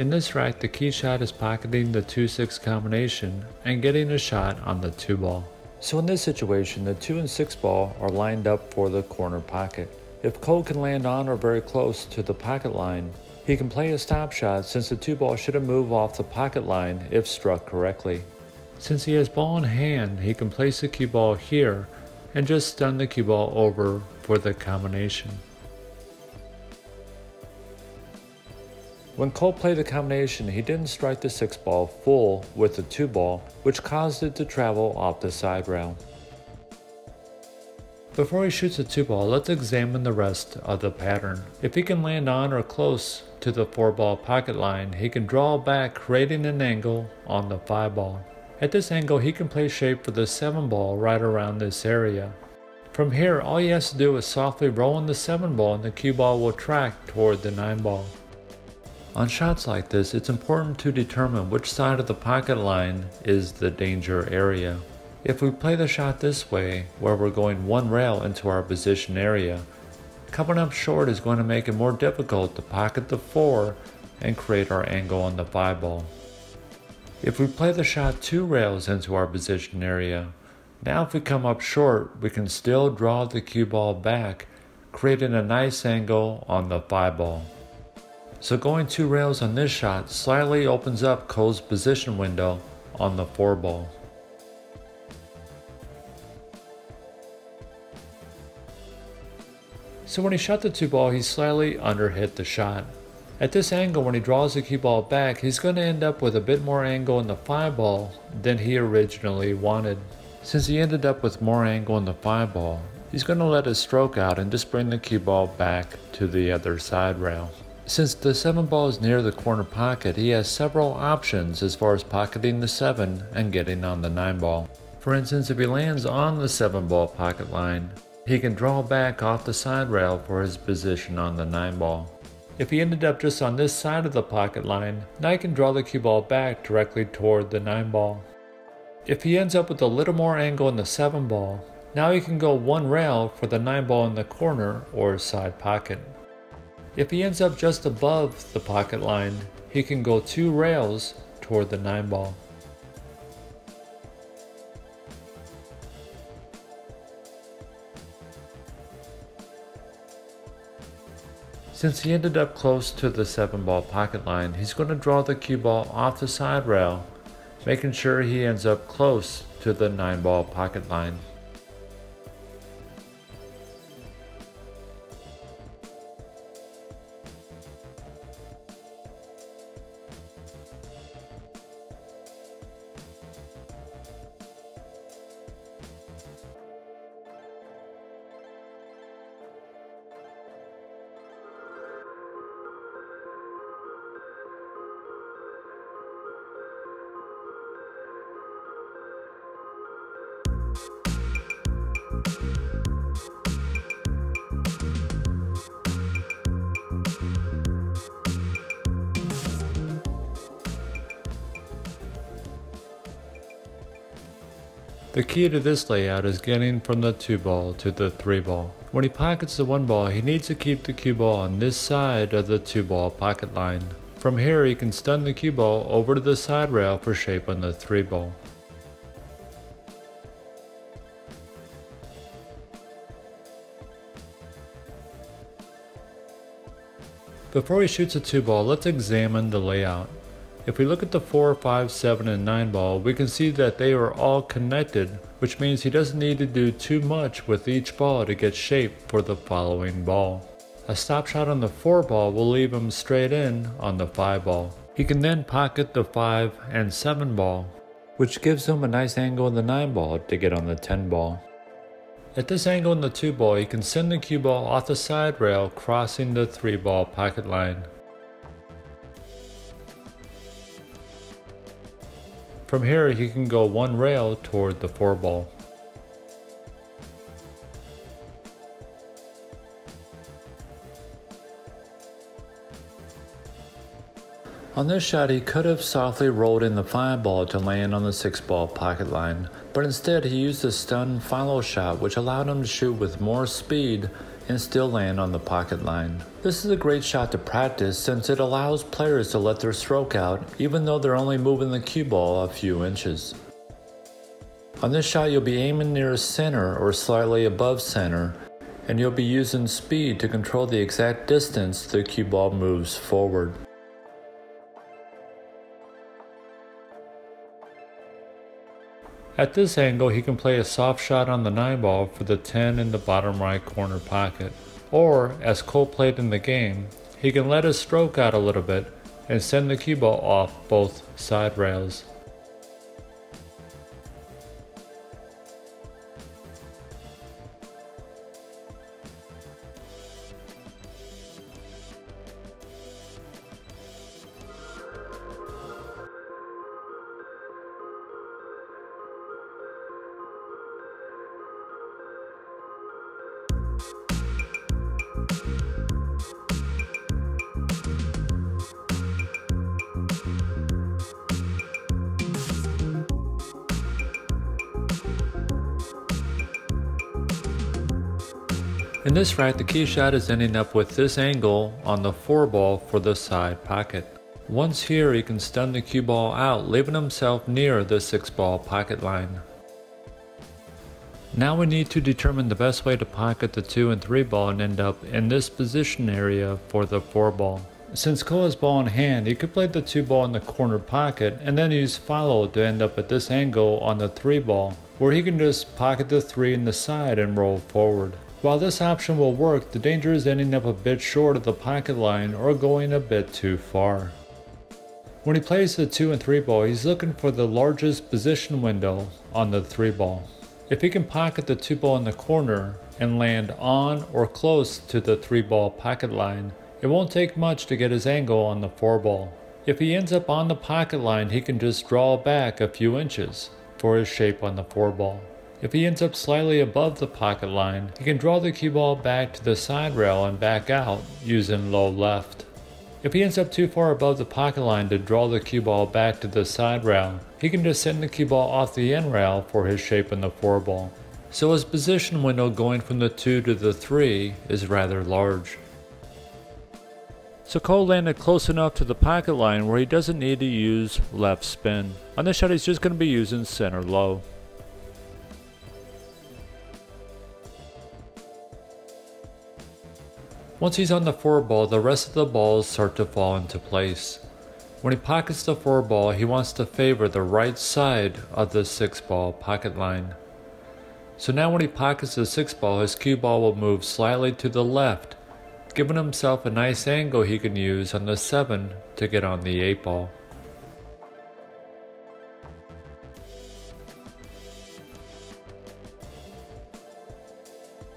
In this rack, the key shot is pocketing the 2-6 combination and getting a shot on the 2 ball. So in this situation, the 2 and 6 ball are lined up for the corner pocket. If Cole can land on or very close to the pocket line, he can play a stop shot since the 2 ball shouldn't move off the pocket line if struck correctly. Since he has ball in hand, he can place the cue ball here and just stun the cue ball over for the combination. When Cole played the combination, he didn't strike the 6 ball full with the 2 ball, which caused it to travel off the side rail. Before he shoots the 2 ball, let's examine the rest of the pattern. If he can land on or close to the 4 ball pocket line, he can draw back, creating an angle on the 5 ball. At this angle, he can play shape for the 7 ball right around this area. From here, all he has to do is softly roll in the 7 ball and the cue ball will track toward the 9 ball. On shots like this, it's important to determine which side of the pocket line is the danger area. If we play the shot this way, where we're going 1 rail into our position area, coming up short is going to make it more difficult to pocket the 4 and create our angle on the 5 ball. If we play the shot 2 rails into our position area, now if we come up short, we can still draw the cue ball back, creating a nice angle on the 5 ball. So going 2 rails on this shot slightly opens up Cole's position window on the 4 ball. So when he shot the 2 ball, he slightly underhit the shot. At this angle, when he draws the cue ball back, he's going to end up with a bit more angle in the 5 ball than he originally wanted. Since he ended up with more angle in the 5 ball, he's going to let his stroke out and just bring the cue ball back to the other side rail. Since the 7 ball is near the corner pocket, he has several options as far as pocketing the 7 and getting on the 9 ball. For instance, if he lands on the 7 ball pocket line, he can draw back off the side rail for his position on the 9 ball. If he ended up just on this side of the pocket line, now he can draw the cue ball back directly toward the 9 ball. If he ends up with a little more angle in the 7 ball, now he can go 1 rail for the 9 ball in the corner or side pocket. If he ends up just above the pocket line, he can go 2 rails toward the 9 ball. Since he ended up close to the 7 ball pocket line, he's going to draw the cue ball off the side rail, making sure he ends up close to the 9 ball pocket line. The key to this layout is getting from the 2 ball to the 3 ball. When he pockets the 1 ball, he needs to keep the cue ball on this side of the 2 ball pocket line. From here, he can stun the cue ball over to the side rail for shape on the 3 ball. Before he shoots a 2 ball, let's examine the layout. If we look at the 4, 5, 7, and 9 ball, we can see that they are all connected, which means he doesn't need to do too much with each ball to get shape for the following ball. A stop shot on the 4 ball will leave him straight in on the 5 ball. He can then pocket the 5 and 7 ball, which gives him a nice angle in the 9 ball to get on the 10 ball. At this angle in the 2 ball, he can send the cue ball off the side rail, crossing the 3 ball pocket line. From here, he can go 1 rail toward the 4 ball. On this shot, he could have softly rolled in the 5 ball to land on the 6 ball pocket line, but instead he used a stun follow shot which allowed him to shoot with more speed and still land on the pocket line. This is a great shot to practice since it allows players to let their stroke out even though they're only moving the cue ball a few inches. On this shot you'll be aiming near center or slightly above center, and you'll be using speed to control the exact distance the cue ball moves forward. At this angle, he can play a soft shot on the 9 ball for the 10 in the bottom right corner pocket. Or, as Cole played in the game, he can let his stroke out a little bit and send the cue ball off both side rails. In this rack, the key shot is ending up with this angle on the 4 ball for the side pocket. Once here, he can stun the cue ball out, leaving himself near the 6 ball pocket line. Now we need to determine the best way to pocket the 2 and 3 ball and end up in this position area for the 4 ball. Since Cole has ball in hand, he could play the 2 ball in the corner pocket and then use follow to end up at this angle on the 3 ball, where he can just pocket the 3 in the side and roll forward. While this option will work, the danger is ending up a bit short of the pocket line or going a bit too far. When he plays the 2 and 3 ball, he's looking for the largest position window on the 3 ball. If he can pocket the 2 ball in the corner and land on or close to the 3 ball pocket line, it won't take much to get his angle on the 4 ball. If he ends up on the pocket line, he can just draw back a few inches for his shape on the 4 ball. If he ends up slightly above the pocket line, he can draw the cue ball back to the side rail and back out using low left. If he ends up too far above the pocket line to draw the cue ball back to the side rail, he can just send the cue ball off the end rail for his shape in the 4 ball. So his position window going from the 2 to the 3 is rather large. So Cole landed close enough to the pocket line where he doesn't need to use left spin. On this shot he's just going to be using center low. Once he's on the 4 ball, the rest of the balls start to fall into place. When he pockets the 4 ball, he wants to favor the right side of the 6 ball pocket line. So now when he pockets the 6 ball, his cue ball will move slightly to the left, giving himself a nice angle he can use on the 7 to get on the 8 ball.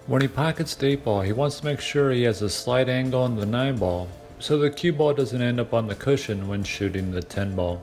When he pockets the 8 ball, he wants to make sure he has a slight angle on the 9 ball, so the cue ball doesn't end up on the cushion when shooting the 10 ball.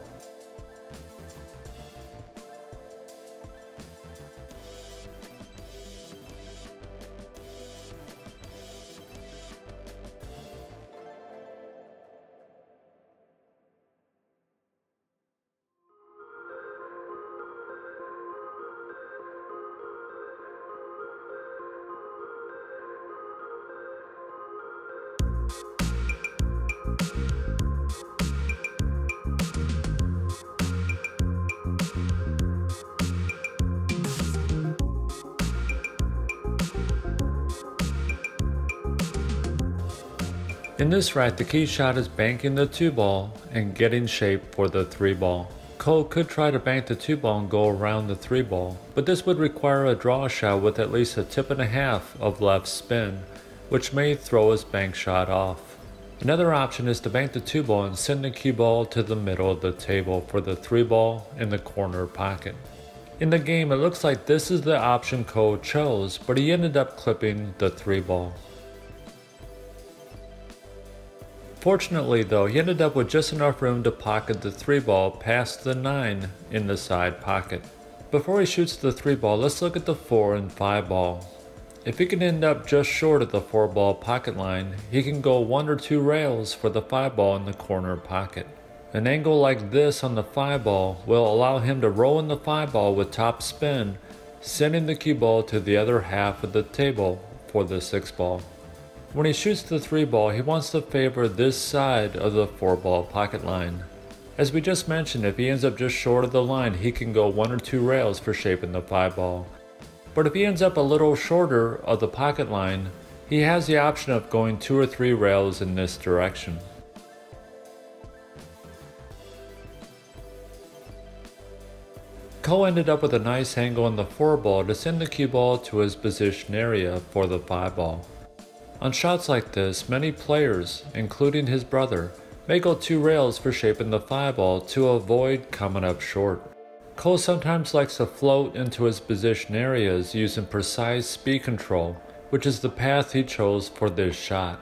In this rack, the key shot is banking the 2 ball and getting shape for the 3 ball. Cole could try to bank the 2 ball and go around the 3 ball, but this would require a draw shot with at least a tip and a half of left spin, which may throw his bank shot off. Another option is to bank the 2 ball and send the cue ball to the middle of the table for the 3 ball in the corner pocket. In the game, it looks like this is the option Cole chose, but he ended up clipping the 3 ball. Fortunately though, he ended up with just enough room to pocket the 3 ball past the 9 in the side pocket. Before he shoots the 3 ball, let's look at the 4 and 5 ball. If he can end up just short of the 4 ball pocket line, he can go 1 or 2 rails for the 5 ball in the corner pocket. An angle like this on the 5 ball will allow him to roll in the 5 ball with top spin, sending the cue ball to the other half of the table for the 6 ball. When he shoots the 3 ball, he wants to favor this side of the 4 ball pocket line. As we just mentioned, if he ends up just short of the line, he can go 1 or 2 rails for shaping the 5 ball. But if he ends up a little shorter of the pocket line, he has the option of going 2 or 3 rails in this direction. Ko ended up with a nice angle on the 4 ball to send the cue ball to his position area for the 5 ball. On shots like this, many players, including his brother, may go 2 rails for shaping the 5 ball to avoid coming up short. Ko sometimes likes to float into his position areas using precise speed control, which is the path he chose for this shot.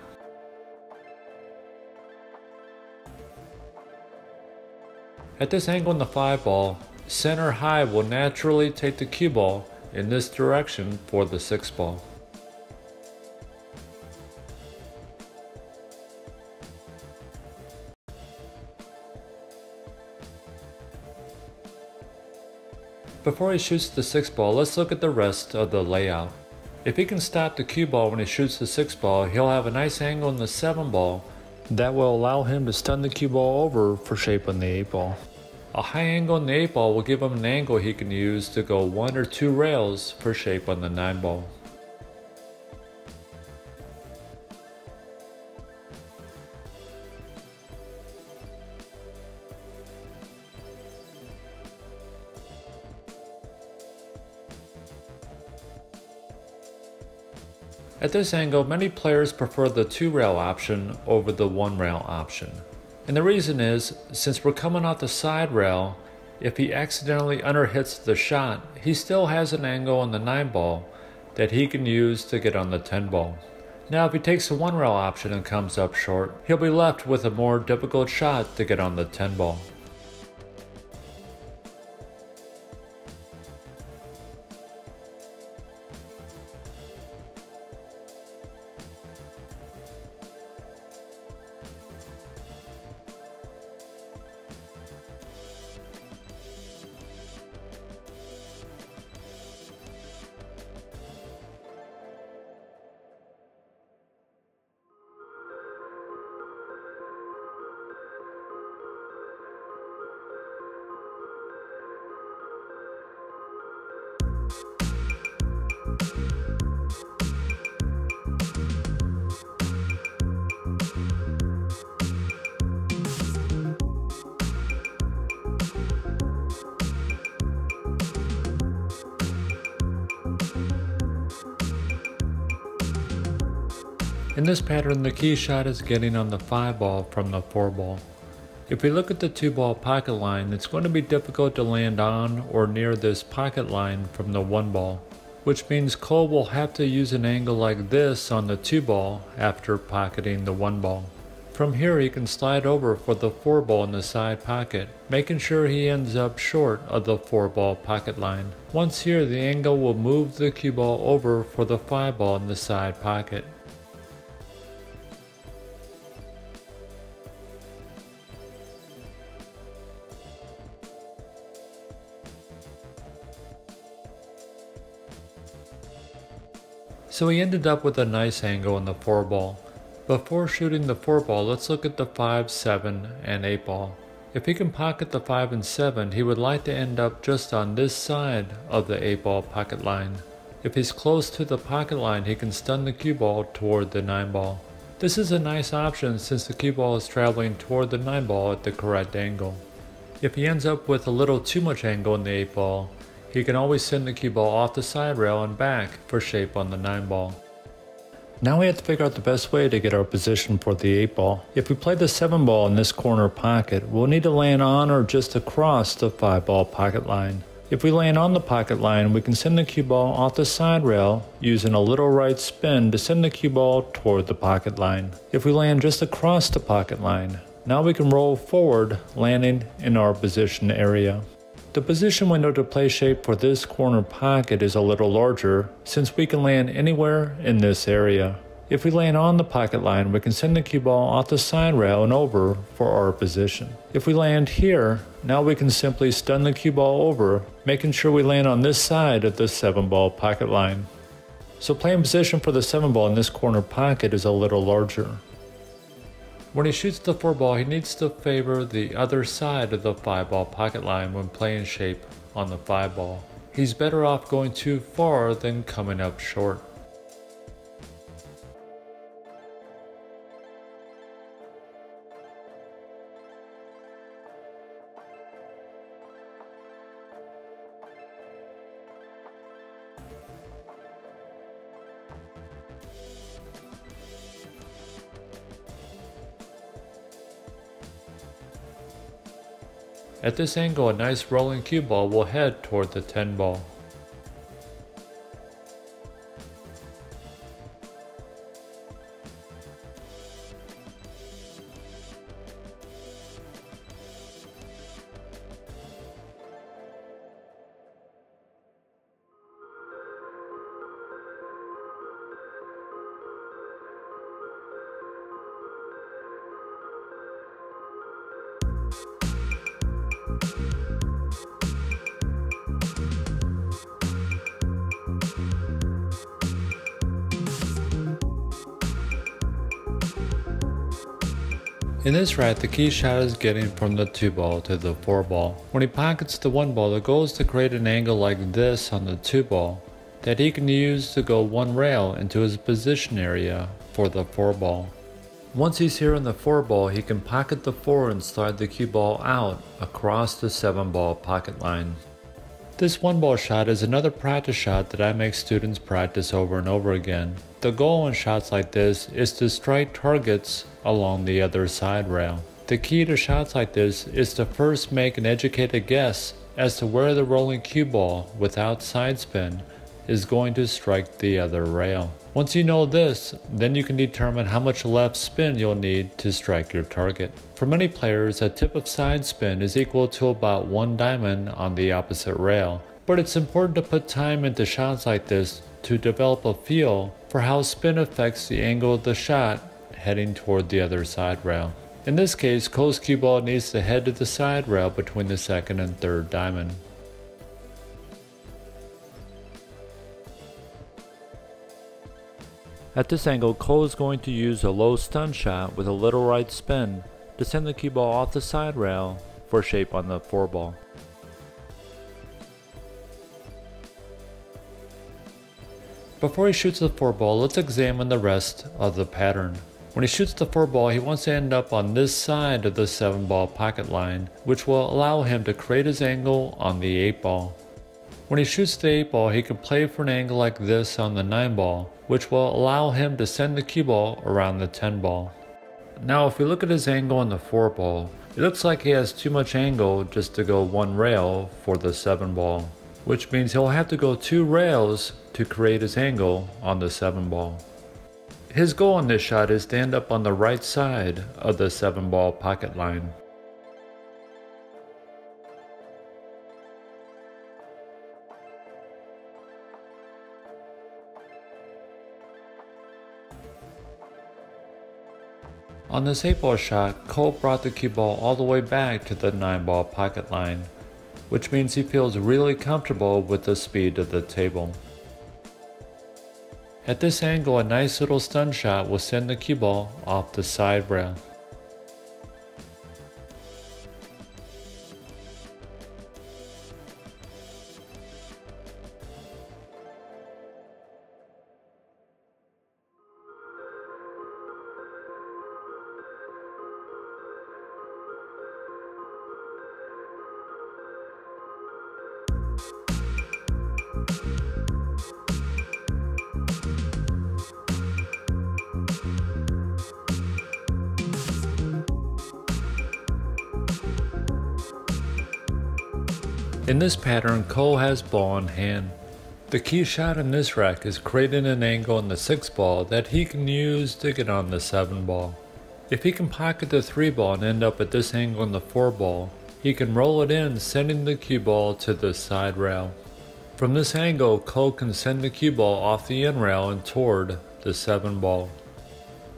At this angle in the 5 ball, center high will naturally take the cue ball in this direction for the 6 ball. Before he shoots the 6 ball, let's look at the rest of the layout. If he can stop the cue ball when he shoots the 6 ball, he'll have a nice angle in the 7 ball that will allow him to stun the cue ball over for shaping the 8 ball. A high angle in the 8 ball will give him an angle he can use to go 1 or 2 rails for shape on the 9 ball. At this angle, many players prefer the 2-rail option over the 1-rail option. And the reason is, since we're coming off the side rail, if he accidentally underhits the shot, he still has an angle on the 9 ball that he can use to get on the 10 ball. Now if he takes the 1-rail option and comes up short, he'll be left with a more difficult shot to get on the 10 ball. In this pattern, the key shot is getting on the 5 ball from the 4 ball. If we look at the 2 ball pocket line, it's going to be difficult to land on or near this pocket line from the 1 ball, which means Ko will have to use an angle like this on the 2 ball after pocketing the 1 ball. From here he can slide over for the 4 ball in the side pocket, making sure he ends up short of the 4 ball pocket line. Once here, the angle will move the cue ball over for the 5 ball in the side pocket. So he ended up with a nice angle in the 4 ball. Before shooting the 4 ball, let's look at the 5, 7, and 8 ball. If he can pocket the 5 and 7, he would like to end up just on this side of the 8 ball pocket line. If he's close to the pocket line, he can stun the cue ball toward the 9 ball. This is a nice option since the cue ball is traveling toward the 9 ball at the correct angle. If he ends up with a little too much angle in the 8 ball, he can always send the cue ball off the side rail and back for shape on the 9 ball. Now we have to figure out the best way to get our position for the 8 ball. If we play the 7 ball in this corner pocket, we'll need to land on or just across the 5 ball pocket line. If we land on the pocket line, we can send the cue ball off the side rail using a little right spin to send the cue ball toward the pocket line. If we land just across the pocket line, now we can roll forward, landing in our position area. The position window to play shape for this corner pocket is a little larger since we can land anywhere in this area. If we land on the pocket line, we can send the cue ball off the side rail and over for our position. If we land here, now we can simply stun the cue ball over, making sure we land on this side of the 7 ball pocket line. so playing position for the 7 ball in this corner pocket is a little larger. When he shoots the 4 ball, he needs to favor the other side of the 5 ball pocket line when playing shape on the 5 ball. He's better off going too far than coming up short. At this angle, a nice rolling cue ball will head toward the 10 ball. In this rat, the key shot is getting from the 2 ball to the 4 ball. When he pockets the 1 ball, the goal is to create an angle like this on the 2 ball that he can use to go 1 rail into his position area for the 4 ball. Once he's here on the 4 ball, he can pocket the 4 and slide the cue ball out across the 7 ball pocket line. This 1 ball shot is another practice shot that I make students practice over and over again. The goal in shots like this is to strike targets along the other side rail. The key to shots like this is to first make an educated guess as to where the rolling cue ball without side spin is going to strike the other rail. Once you know this, then you can determine how much left spin you'll need to strike your target. For many players, a tip of side spin is equal to about 1 diamond on the opposite rail, but it's important to put time into shots like this to develop a feel for how spin affects the angle of the shot heading toward the other side rail. In this case, Cole's cue ball needs to head to the side rail between the 2nd and 3rd diamond. At this angle, Cole is going to use a low stun shot with a little right spin to send the cue ball off the side rail for shape on the 4 ball. Before he shoots the 4 ball, let's examine the rest of the pattern. When he shoots the 4 ball, he wants to end up on this side of the 7 ball pocket line, which will allow him to create his angle on the 8 ball. When he shoots the 8 ball, he can play for an angle like this on the 9 ball, which will allow him to send the cue ball around the 10 ball. Now if we look at his angle on the 4 ball, it looks like he has too much angle just to go 1 rail for the 7 ball, which means he'll have to go 2 rails to create his angle on the 7 ball. His goal in this shot is to end up on the right side of the 7 ball pocket line. On this 8 ball shot, Cole brought the cue ball all the way back to the 9 ball pocket line, which means he feels really comfortable with the speed of the table. At this angle, a nice little stun shot will send the cue ball off the side rail. In this pattern, Cole has ball in hand. The key shot in this rack is creating an angle on the 6 ball that he can use to get on the 7 ball. If he can pocket the 3 ball and end up at this angle on the 4 ball, he can roll it in, sending the cue ball to the side rail. From this angle, Cole can send the cue ball off the end rail and toward the 7 ball.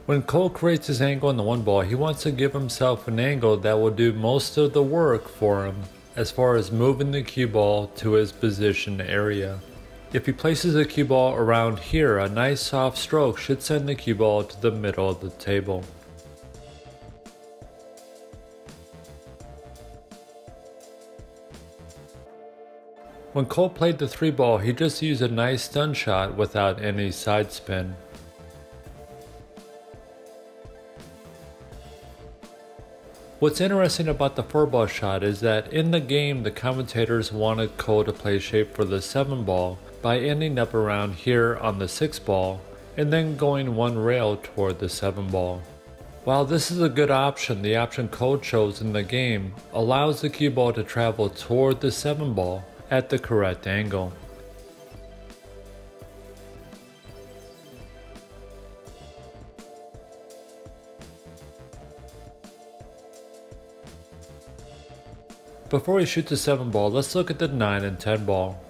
When Cole creates his angle on the 1 ball, he wants to give himself an angle that will do most of the work for him as far as moving the cue ball to his position area. If he places the cue ball around here, a nice soft stroke should send the cue ball to the middle of the table. When Cole played the 3 ball, he just used a nice stun shot without any side spin. What's interesting about the 4 ball shot is that in the game the commentators wanted Cole to play shape for the 7 ball by ending up around here on the 6 ball and then going 1 rail toward the 7 ball. While this is a good option, the option Cole chose in the game allows the cue ball to travel toward the 7 ball at the correct angle. Before he shoots the 7 ball, let's look at the 9 and 10 ball.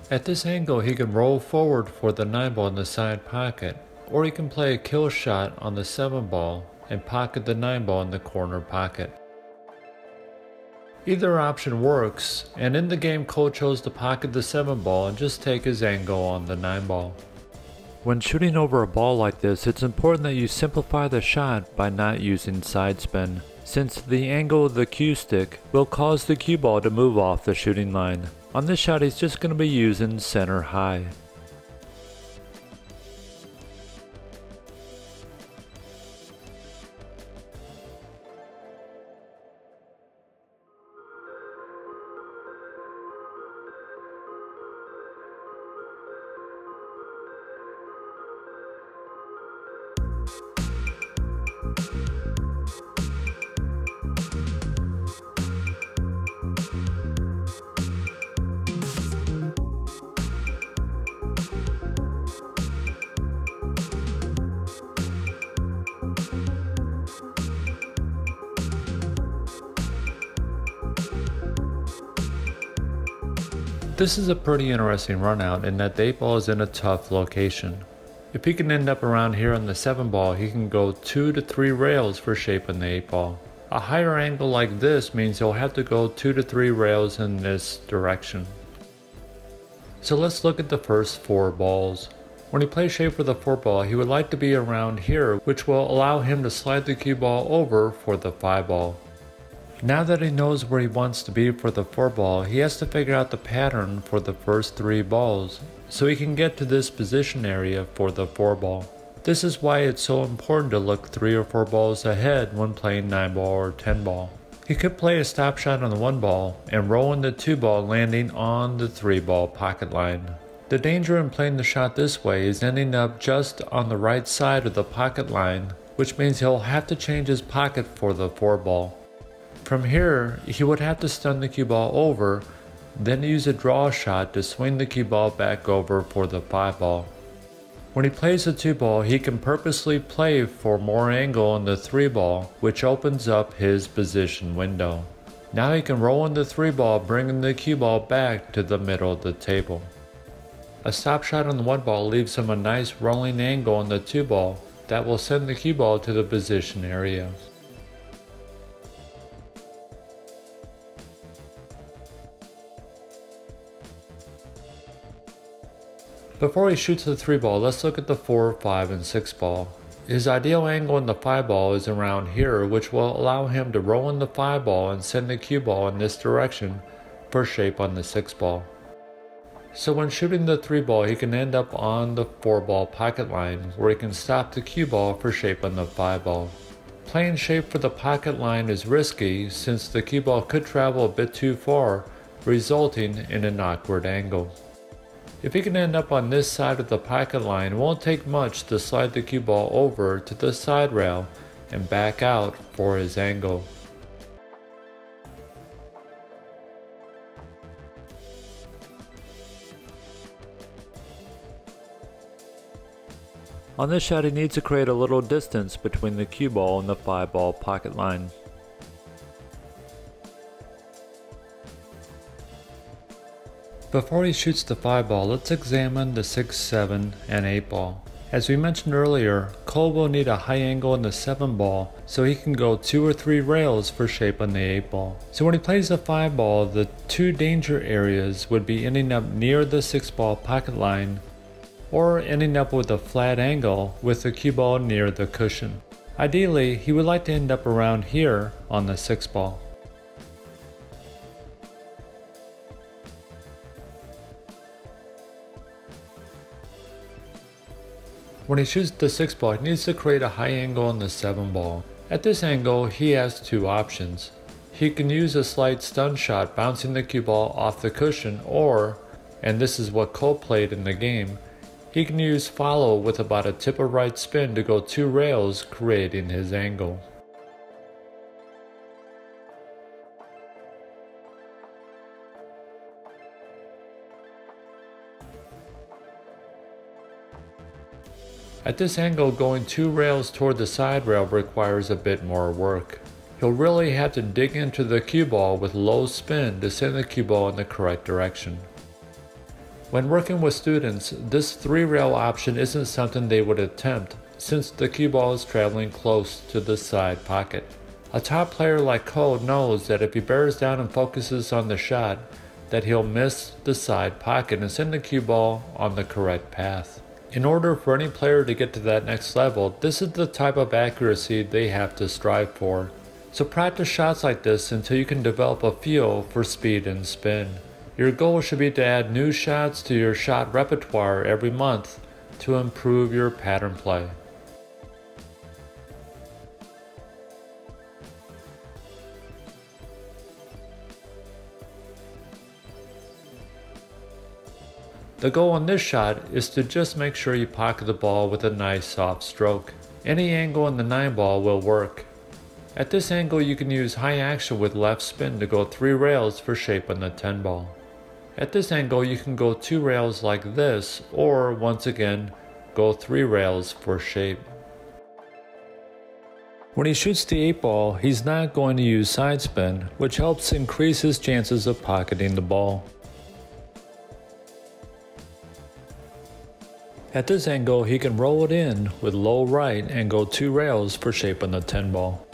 At this angle, he can roll forward for the 9 ball in the side pocket, or he can play a kill shot on the 7 ball and pocket the 9 ball in the corner pocket. Either option works, and in the game Cole chose to pocket the 7 ball and just take his angle on the 9 ball. When shooting over a ball like this, it's important that you simplify the shot by not using side spin, since the angle of the cue stick will cause the cue ball to move off the shooting line. On this shot, he's just going to be using center high. This is a pretty interesting run out in that the 8 ball is in a tough location. If he can end up around here on the 7 ball, he can go 2 to 3 rails for shaping the 8 ball. A higher angle like this means he'll have to go 2 to 3 rails in this direction. So let's look at the first 4 balls. When he plays shape for the 4 ball, he would like to be around here, which will allow him to slide the cue ball over for the 5 ball. Now that he knows where he wants to be for the 4 ball, he has to figure out the pattern for the first 3 balls, so he can get to this position area for the 4 ball. This is why it's so important to look 3 or 4 balls ahead when playing 9 ball or 10 ball. He could play a stop shot on the 1 ball and roll in the 2 ball, landing on the 3 ball pocket line. The danger in playing the shot this way is ending up just on the right side of the pocket line, which means he'll have to change his pocket for the 4 ball. From here, he would have to stun the cue ball over, then use a draw shot to swing the cue ball back over for the 5 ball. When he plays the 2 ball, he can purposely play for more angle on the 3 ball, which opens up his position window. Now he can roll in the 3 ball, bringing the cue ball back to the middle of the table. A stop shot on the 1 ball leaves him a nice rolling angle on the 2 ball that will send the cue ball to the position area. Before he shoots the 3 ball, let's look at the 4, 5, and 6 ball. His ideal angle in the 5 ball is around here, which will allow him to roll in the 5 ball and send the cue ball in this direction for shape on the 6 ball. So when shooting the 3 ball, he can end up on the 4 ball pocket line, where he can stop the cue ball for shape on the 5 ball. Playing shape for the pocket line is risky since the cue ball could travel a bit too far, resulting in an awkward angle. If he can end up on this side of the pocket line, it won't take much to slide the cue ball over to the side rail and back out for his angle. On this shot, he needs to create a little distance between the cue ball and the 5 ball pocket line. Before he shoots the 5 ball, let's examine the 6, 7, and 8 ball. As we mentioned earlier, Cole will need a high angle in the 7 ball so he can go 2 or 3 rails for shape on the 8 ball. So when he plays the 5 ball, the 2 danger areas would be ending up near the 6 ball pocket line or ending up with a flat angle with the cue ball near the cushion. Ideally, he would like to end up around here on the 6 ball. When he shoots the 6 ball, he needs to create a high angle on the 7 ball. At this angle, he has 2 options. He can use a slight stun shot bouncing the cue ball off the cushion, or, and this is what Cole played in the game, he can use follow with about a tip of right spin to go 2 rails, creating his angle. At this angle, going 2 rails toward the side rail requires a bit more work. He'll really have to dig into the cue ball with low spin to send the cue ball in the correct direction. When working with students, this 3 rail option isn't something they would attempt since the cue ball is traveling close to the side pocket. A top player like Cole knows that if he bears down and focuses on the shot, that he'll miss the side pocket and send the cue ball on the correct path. In order for any player to get to that next level, this is the type of accuracy they have to strive for. So practice shots like this until you can develop a feel for speed and spin. Your goal should be to add new shots to your shot repertoire every month to improve your pattern play. The goal on this shot is to just make sure you pocket the ball with a nice soft stroke. Any angle in the 9 ball will work. At this angle, you can use high action with left spin to go 3 rails for shape on the 10 ball. At this angle, you can go 2 rails like this, or once again, go 3 rails for shape. When he shoots the 8 ball, he's not going to use side spin, which helps increase his chances of pocketing the ball. At this angle, he can roll it in with low right and go 2 rails for shape on the 10 ball.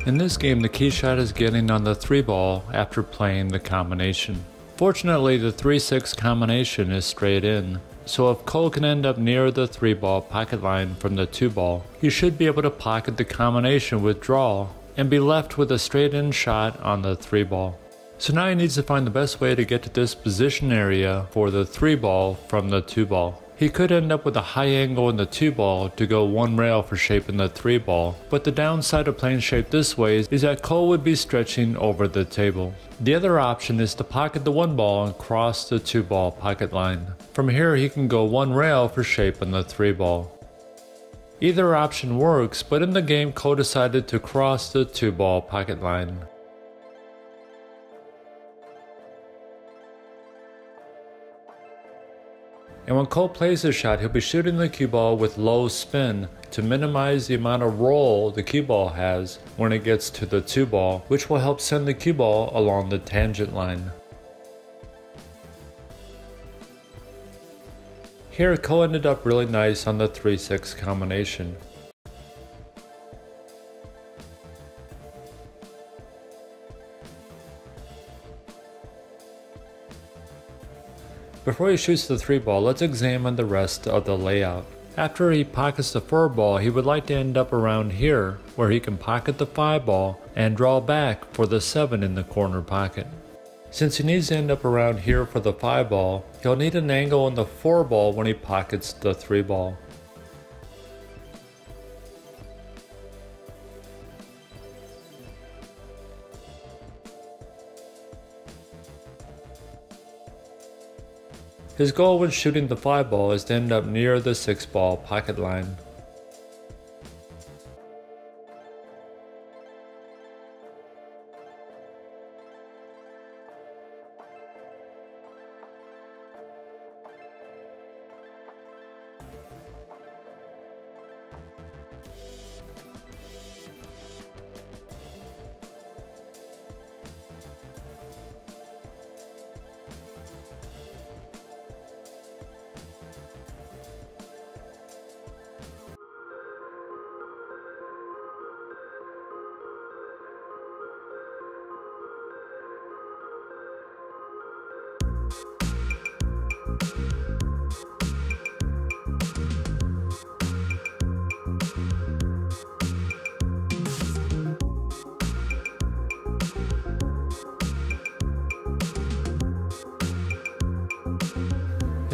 In this game, the key shot is getting on the 3 ball after playing the combination. Fortunately, the 3-6 combination is straight in, so if Cole can end up near the 3 ball pocket line from the 2 ball, he should be able to pocket the combination with draw and be left with a straight in shot on the 3 ball. So now he needs to find the best way to get to this position area for the 3 ball from the 2 ball. He could end up with a high angle in the 2 ball to go 1 rail for shape in the 3 ball, but the downside of playing shape this way is that Cole would be stretching over the table. The other option is to pocket the 1 ball and cross the 2 ball pocket line. From here he can go 1 rail for shape in the 3 ball. Either option works, but in the game Cole decided to cross the 2 ball pocket line. And when Cole plays the shot, he'll be shooting the cue ball with low spin to minimize the amount of roll the cue ball has when it gets to the 2 ball, which will help send the cue ball along the tangent line. Here, Cole ended up really nice on the 3-6 combination. Before he shoots the 3 ball, let's examine the rest of the layout. After he pockets the 4 ball, he would like to end up around here, where he can pocket the 5 ball and draw back for the 7 in the corner pocket. Since he needs to end up around here for the 5 ball, he'll need an angle on the 4 ball when he pockets the 3 ball. His goal when shooting the 5 ball is to end up near the 6 ball pocket line.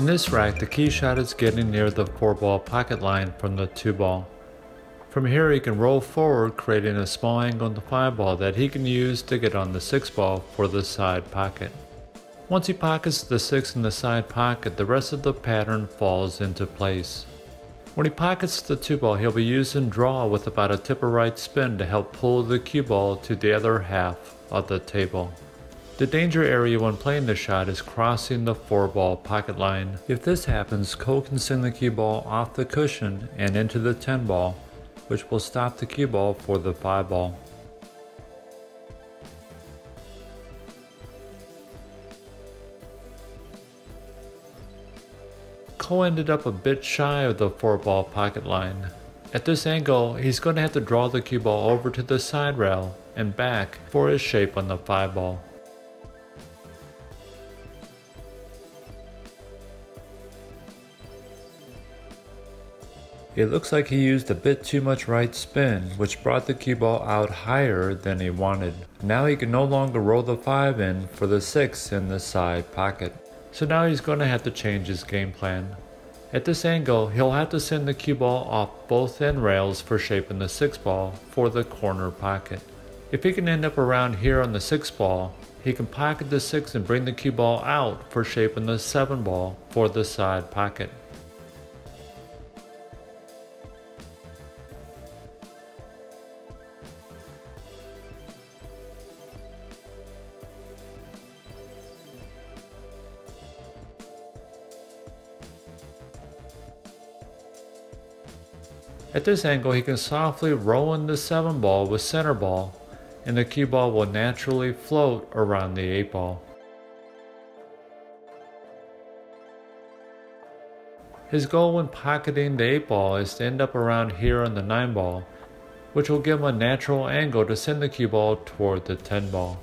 In this rack, the key shot is getting near the 4 ball pocket line from the 2 ball. From here he can roll forward, creating a small angle on the 5 ball that he can use to get on the 6 ball for the side pocket. Once he pockets the 6 in the side pocket, the rest of the pattern falls into place. When he pockets the 2 ball, he'll be using draw with about a tip of right spin to help pull the cue ball to the other half of the table. The danger area when playing this shot is crossing the 4 ball pocket line. If this happens, Cole can send the cue ball off the cushion and into the 10 ball, which will stop the cue ball for the 5 ball. Cole ended up a bit shy of the 4 ball pocket line. At this angle, he's going to have to draw the cue ball over to the side rail and back for his shape on the 5 ball. It looks like he used a bit too much right spin, which brought the cue ball out higher than he wanted. Now he can no longer roll the 5 in for the 6 in the side pocket. So now he's going to have to change his game plan. At this angle, he'll have to send the cue ball off both end rails for shaping the 6 ball for the corner pocket. If he can end up around here on the 6 ball, he can pocket the 6 and bring the cue ball out for shaping the 7 ball for the side pocket. At this angle, he can softly roll in the 7 ball with center ball, and the cue ball will naturally float around the 8 ball. His goal when pocketing the 8 ball is to end up around here on the 9 ball, which will give him a natural angle to send the cue ball toward the 10 ball.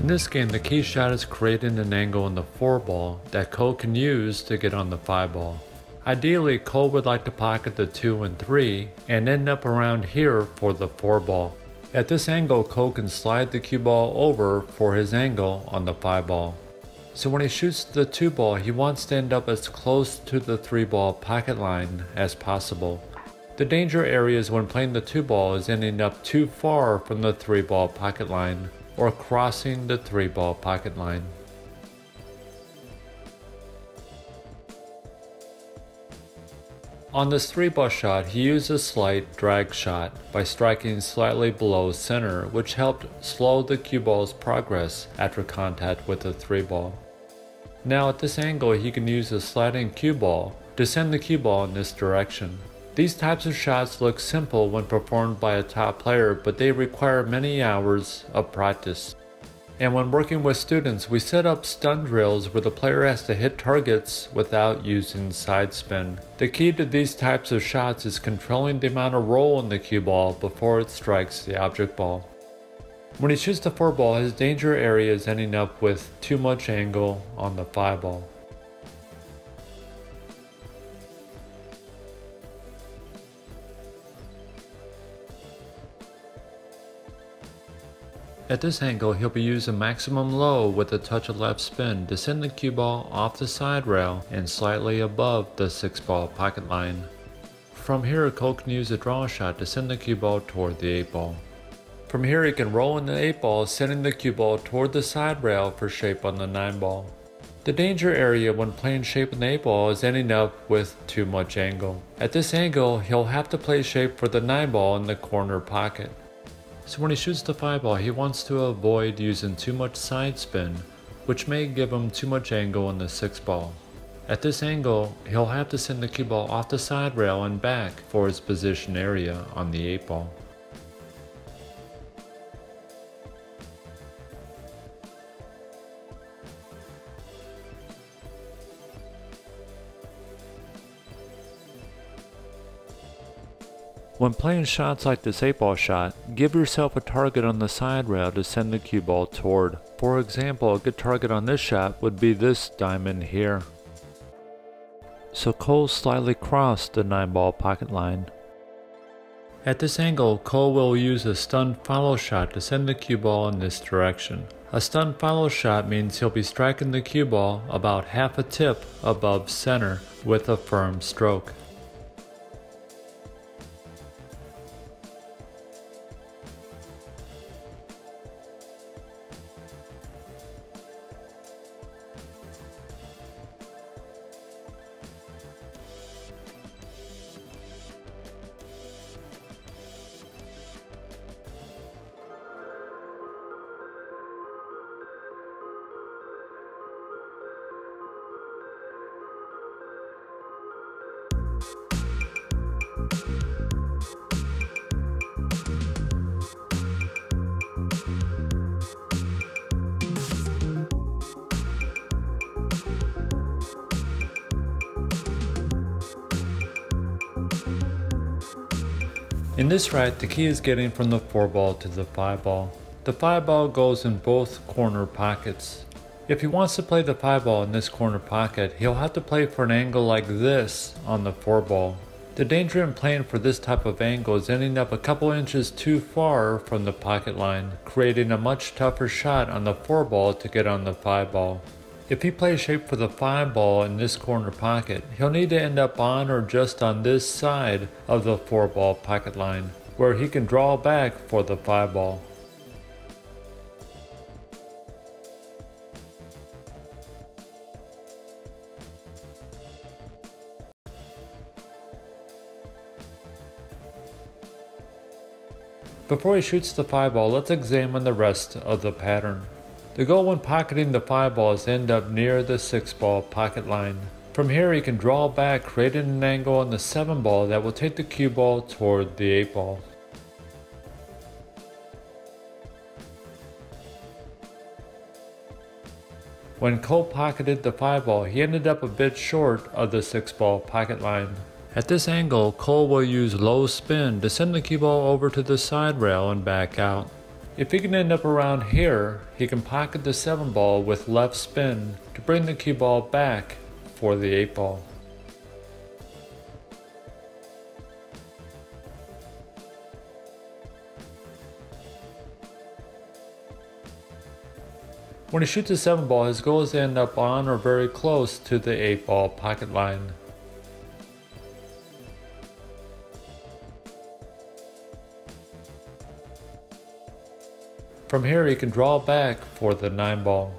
In this game, the key shot is creating an angle in the 4 ball that Cole can use to get on the 5 ball. Ideally, Cole would like to pocket the 2 and 3 and end up around here for the 4 ball. At this angle, Cole can slide the cue ball over for his angle on the 5 ball. So when he shoots the 2 ball, he wants to end up as close to the 3 ball pocket line as possible. The danger areas when playing the 2 ball is ending up too far from the 3 ball pocket line or crossing the 3 ball pocket line. On this 3 ball shot, he used a slight drag shot by striking slightly below center, which helped slow the cue ball's progress after contact with the 3 ball. Now at this angle, he can use a sliding cue ball to send the cue ball in this direction. These types of shots look simple when performed by a top player, but they require many hours of practice. And when working with students, we set up stun drills where the player has to hit targets without using side spin. The key to these types of shots is controlling the amount of roll in the cue ball before it strikes the object ball. When he shoots the 4 ball, his danger area is ending up with too much angle on the 5 ball. At this angle, he'll be using maximum low with a touch of left spin to send the cue ball off the side rail and slightly above the 6 ball pocket line. From here, Cole can use a draw shot to send the cue ball toward the 8 ball. From here, he can roll in the 8 ball, sending the cue ball toward the side rail for shape on the 9 ball. The danger area when playing shape on the 8 ball is ending up with too much angle. At this angle, he'll have to play shape for the 9 ball in the corner pocket. So when he shoots the 5 ball, he wants to avoid using too much side spin, which may give him too much angle on the 6 ball. At this angle, he'll have to send the cue ball off the side rail and back for his position area on the 8 ball. When playing shots like this 8 ball shot, give yourself a target on the side rail to send the cue ball toward. For example, a good target on this shot would be this diamond here. So Cole slightly crossed the 9 ball pocket line. At this angle, Cole will use a stun follow shot to send the cue ball in this direction. A stun follow shot means he'll be striking the cue ball about half a tip above center with a firm stroke. In this right, the key is getting from the 4 ball to the 5 ball. The 5 ball goes in both corner pockets. If he wants to play the 5 ball in this corner pocket, he'll have to play for an angle like this on the 4 ball. The danger in playing for this type of angle is ending up a couple inches too far from the pocket line, creating a much tougher shot on the 4 ball to get on the 5 ball. If he plays shape for the 5 ball in this corner pocket, he'll need to end up on or just on this side of the 4 ball pocket line, where he can draw back for the 5 ball. Before he shoots the 5 ball, let's examine the rest of the pattern. The goal when pocketing the 5 ball is to end up near the 6 ball pocket line. From here he can draw back, creating an angle on the 7 ball that will take the cue ball toward the 8 ball. When Cole pocketed the 5 ball, he ended up a bit short of the 6 ball pocket line. At this angle, Cole will use low spin to send the cue ball over to the side rail and back out. If he can end up around here, he can pocket the 7 ball with left spin to bring the cue ball back for the 8 ball. When he shoots a 7 ball, his goal is to end up on or very close to the 8 ball pocket line. From here he can draw back for the 9 ball.